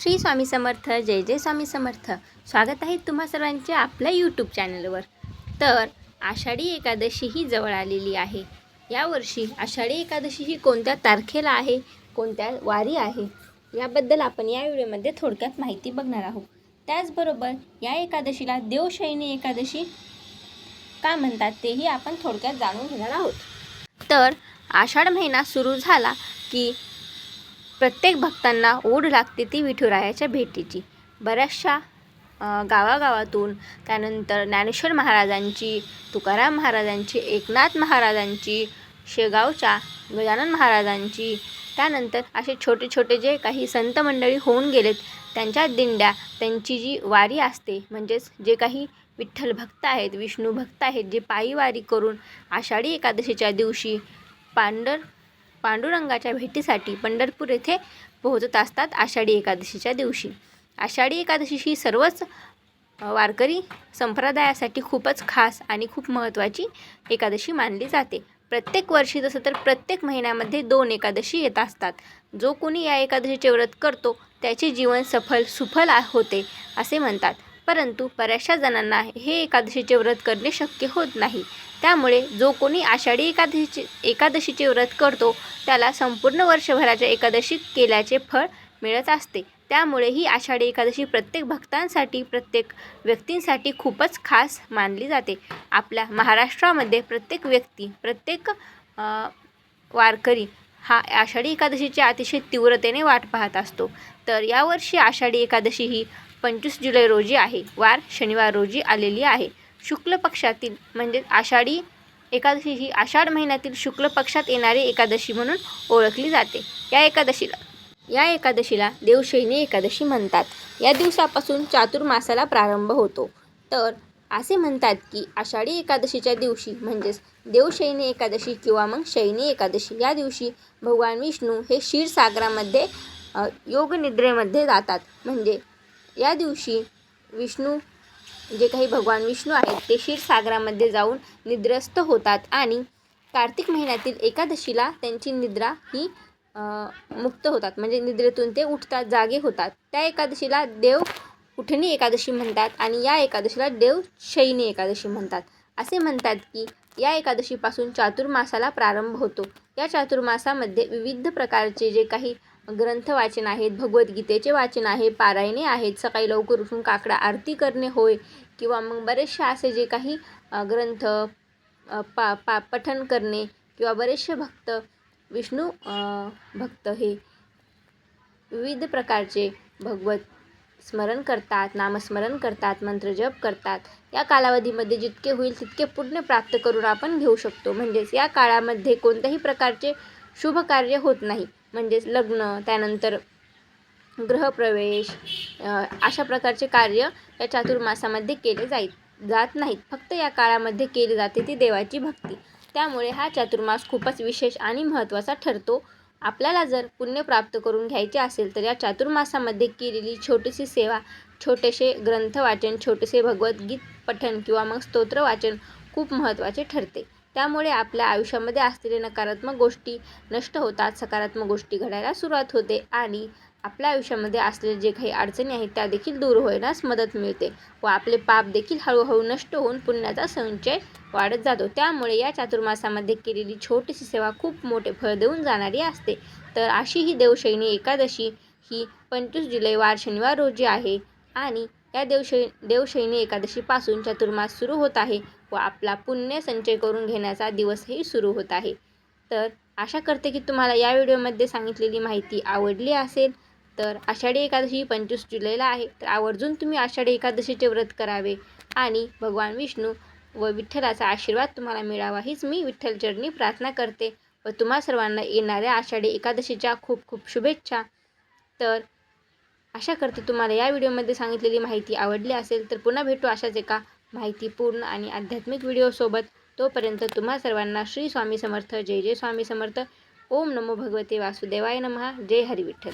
श्री स्वामी समर्थ. जय जय स्वामी समर्थ. स्वागत आहे तुम्हा सर्वांचे आपल्या यूट्यूब चॅनलवर. तर आषाढी एकादशी ही जवळ आलेली आहे. यावर्षी आषाढी एकादशी ही कोणत्या तारखेला आहे, कोणत्या वारी आहे, याबद्दल आपण या व्हिडिओमध्ये थोडक्यात माहिती बघणार आहोत. त्याचबरोबर या एकादशीला देवशयनी एकादशी का म्हणतात तेही आपण थोडक्यात जाणून घेणार आहोत. तर आषाढ महिना सुरू झाला की प्रत्येक भक्तांना ओढ लागते ती विठुरायाच्या भेटीची. बऱ्याचशा गावागावातून, त्यानंतर ज्ञानेश्वर महाराजांची, तुकाराम महाराजांची, एकनाथ महाराजांची, शेगावच्या गजानन महाराजांची, त्यानंतर असे छोटे छोटे जे काही संत मंडळी होऊन गेलेत त्यांच्या दिंड्या, त्यांची जी वारी असते, म्हणजेच जे काही विठ्ठल भक्त आहेत, विष्णू भक्त आहेत, जे पायी वारी करून आषाढी एकादशीच्या दिवशी पांडुरंगाच्या भेटीसाठी पंढरपूर येथे पोहोचत असतात. आषाढी एकादशीच्या दिवशी आषाढी एकादशी ही सर्वच वारकरी संप्रदायासाठी खूपच खास आणि खूप महत्त्वाची एकादशी मानली जाते. प्रत्येक वर्षी तसं तर प्रत्येक महिन्यामध्ये 2 एकादशी येत असतात. जो कोणी या एकादशीचे व्रत करतो त्याचे जीवन सुफल होते असे म्हणतात. परंतु बऱ्याचशा जणांना हे एकादशीचे व्रत करणे शक्य होत नाही. त्यामुळे जो कोणी आषाढी एकादशीचे व्रत करतो त्याला संपूर्ण वर्षभराच्या एकादशी केल्याचे फळ मिळत असते. त्यामुळे ही आषाढी एकादशी प्रत्येक भक्तांसाठी, प्रत्येक व्यक्तींसाठी खूपच खास मानली जाते. आपल्या महाराष्ट्रामध्ये प्रत्येक व्यक्ती, प्रत्येक वारकरी हा आषाढी एकादशीची अतिशय तीव्रतेने वाट पाहत असतो. तर यावर्षी आषाढी एकादशी ही 25 जुलै रोजी आहे. वार शनिवार रोजी आलेली आहे. शुक्ल पक्षातील म्हणजे आषाढी एकादशी ही आषाढ महिन्यातील शुक्ल पक्षात येणारी एकादशी म्हणून ओळखली जाते. या एकादशीला देवशयनी एकादशी म्हणतात. या दिवसापासून चातुर्मासाला प्रारंभ होतो. तर असे म्हणतात की आषाढी एकादशीच्या दिवशी म्हणजेच देवशयनी एकादशी किंवा मग शयनी एकादशी या दिवशी भगवान विष्णू हे क्षीरसागरामध्ये योगनिद्रेमध्ये जातात. म्हणजे या दिवशी भगवान विष्णू आहेत ते क्षीरसागरामध्ये जाऊन निद्रस्त होतात आणि कार्तिक महिन्यातील एकादशीला त्यांची निद्रा ही मुक्त होतात. म्हणजे निद्रेतून ते उठतात, जागे होतात. त्या एकादशीला देव उठणी एकादशी म्हणतात आणि या एकादशीला देवशयनी एकादशी म्हणतात. असे म्हणतात की या एकादशीपासून चातुर्मासाला प्रारंभ होतो. या चातुर्मासामध्ये विविध प्रकारचे जे काही ग्रंथ वाचन आहेत, भगवद्गीतेचे वाचन आहे, पारायणे आहेत, सकाळी लवकर उठून काकडा आरती करणे होय, किंवा मग बरेचसे असे जे काही ग्रंथ पठण करणे, किंवा बरेचसे विष्णू भक्त हे विविध प्रकारचे भगवत स्मरण करतात, नामस्मरण करतात, मंत्रजप करतात. या कालावधीमध्ये जितके होईल तितके पुण्य प्राप्त करून आपण घेऊ शकतो. म्हणजेच या काळामध्ये कोणत्याही प्रकारचे शुभ कार्य होत नाही. म्हणजेच लग्न, त्यानंतर गृहप्रवेश अशा प्रकारचे कार्य या चातुर्मासामध्ये केले जात नाहीत. फक्त या काळामध्ये केली जाते ती देवाची भक्ती. त्यामुळे हा चातुर्मास खूपच विशेष आणि महत्त्वाचा ठरतो. आपल्याला जर पुण्य प्राप्त करून घ्यायचे असेल तर या चातुर्मासामध्ये केलेली छोटीशी सेवा, छोटेसे ग्रंथ वाचन, छोटेसे भगवद्गीत पठण किंवा मग स्तोत्र वाचन खूप महत्त्वाचे ठरते. त्यामुळे आपल्या आयुष्यामध्ये असलेले नकारात्मक गोष्टी नष्ट होतात, सकारात्मक गोष्टी घडायला सुरुवात होते आणि आपल्या आयुष्यामध्ये असलेले जे काही अडचणी आहेत त्या देखील दूर होण्यास मदत मिळते व आपले पाप देखील हळूहळू नष्ट होऊन पुण्याचा संचय वाढत जातो. त्यामुळे या चातुर्मासामध्ये केलेली छोटीशी सेवा खूप मोठे फळ देऊन जाणारी असते. तर अशी ही देवशयनी एकादशी ही 25 जुलै वार शनिवार रोजी आहे आणि या देवशयनी एकादशीपासून चातुर्मास सुरू होत आहे व आपला पुण्य संचय करून घेण्याचा दिवसही सुरू होत आहे. तर आशा करते की तुम्हाला या व्हिडिओमध्ये सांगितलेली माहिती आवडली असेल. तर आषाढी एकादशी 25 जुलैला आहे. तर आवर्जून तुम्ही आषाढी एकादशीचे व्रत करावे आणि भगवान विष्णू व विठ्ठलाचा आशीर्वाद तुम्हाला मिळावा हीच मी विठ्ठलचरणी प्रार्थना करते व तुम्हा सर्वांना येणाऱ्या आषाढी एकादशीच्या खूप खूप शुभेच्छा. तर आशा करते तुम्हाला या व्हिडिओमध्ये सांगितलेली माहिती आवडली असेल. तर पुन्हा भेटू अशाच एका माहितीपूर्ण आणि आध्यात्मिक व्हिडिओसोबत. तोपर्यंत तुम्हा सर्वांना श्री स्वामी समर्थ. जय जय स्वामी समर्थ. ओम नमो भगवते वासुदेवाय नमः. जय हरी विठ्ठल.